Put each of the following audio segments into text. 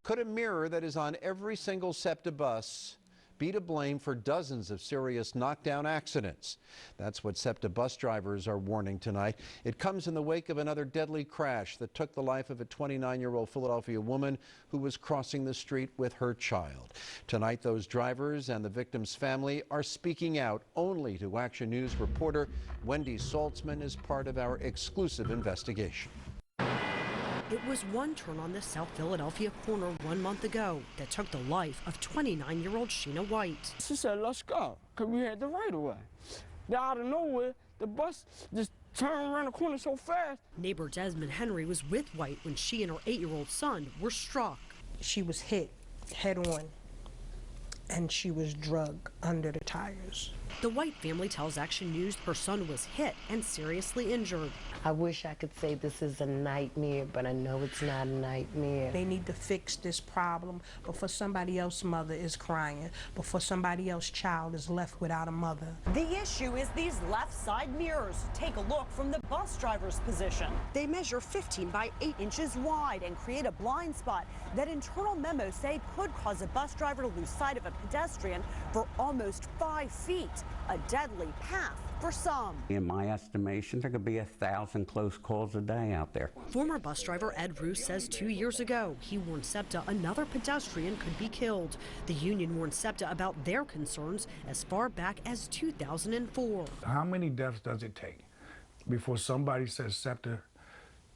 Could a mirror that is on every single SEPTA bus be to blame for dozens of serious knockdown accidents? That's what SEPTA bus drivers are warning tonight. It comes in the wake of another deadly crash that took the life of a 29-year-old Philadelphia woman who was crossing the street with her child. Tonight, those drivers and the victim's family are speaking out only to Action News reporter Wendy Saltzman as part of our exclusive investigation. It was one turn on the South Philadelphia corner 1 month ago that took the life of 29-year-old Sheena White. She said, "Let's go," because we had the right of way. Then out of nowhere, the bus just turned around the corner so fast. Neighbor Desmond Henry was with White when she and her 8-year-old son were struck. She was hit head on, and she was drugged under the tires. The White family tells Action News her son was hit and seriously injured. I wish I could say this is a nightmare, but I know it's not a nightmare. They need to fix this problem before somebody else's mother is crying, before somebody else's child is left without a mother. The issue is these left side mirrors. Take a look from the bus driver's position. They measure 15 by 8 inches wide and create a blind spot that internal memos say could cause a bus driver to lose sight of a pedestrian for almost 5 feet. A deadly path for some. In my estimation, there could be 1,000 close calls a day out there. Former bus driver Ed Roos says 2 years ago, he warned SEPTA another pedestrian could be killed. The union warned SEPTA about their concerns as far back as 2004. How many deaths does it take before somebody says, SEPTA,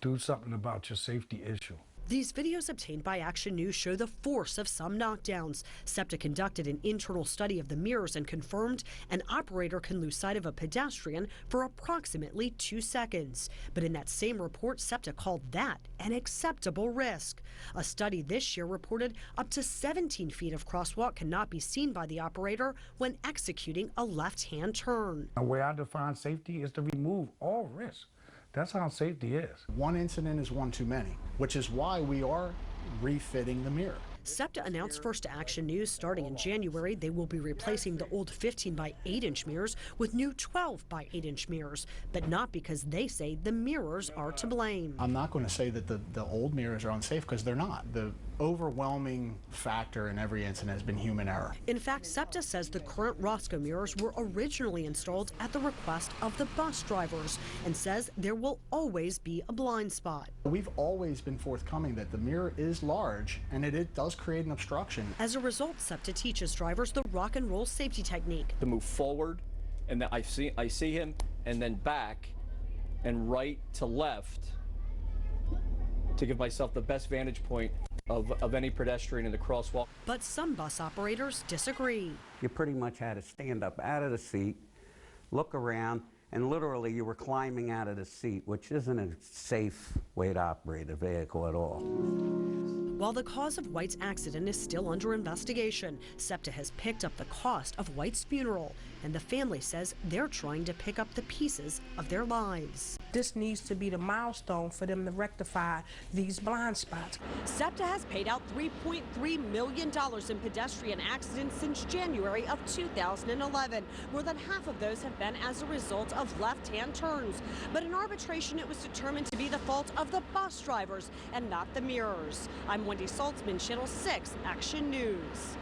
do something about your safety issue? These videos obtained by Action News show the force of some knockdowns. SEPTA conducted an internal study of the mirrors and confirmed an operator can lose sight of a pedestrian for approximately 2 seconds. But in that same report, SEPTA called that an acceptable risk. A study this year reported up to 17 feet of crosswalk cannot be seen by the operator when executing a left-hand turn. The way I define safety is to remove all risk. That's how safety is. One incident is one too many, which is why we are refitting the mirror. SEPTA announced first to Action News starting in January they will be replacing the old 15 by 8 inch mirrors with new 12 by 8 inch mirrors, but not because they say the mirrors are to blame. I'm not going to say that the old mirrors are unsafe, because they're not. The overwhelming factor in every incident has been human error. In fact, SEPTA says the current Roscoe mirrors were originally installed at the request of the bus drivers and says there will always be a blind spot. We've always been forthcoming that the mirror is large and it does create an obstruction. As a result, SEPTA teaches drivers the rock and roll safety technique. To move forward, and then I see him, and then back and right to left to give myself the best vantage point of any pedestrian in the crosswalk. But some bus operators disagree. You pretty much had to stand up out of the seat, look around, and literally you were climbing out of the seat, which isn't a safe way to operate a vehicle at all. While the cause of White's accident is still under investigation, SEPTA has picked up the cost of White's funeral, and the family says they're trying to pick up the pieces of their lives. This needs to be the milestone for them to rectify these blind spots. SEPTA has paid out $3.3 million in pedestrian accidents since January of 2011. More than half of those have been as a result of left-hand turns. But in arbitration, it was determined to be the fault of the bus drivers and not the mirrors. I'm Wendy Saltzman, Channel 6 Action News.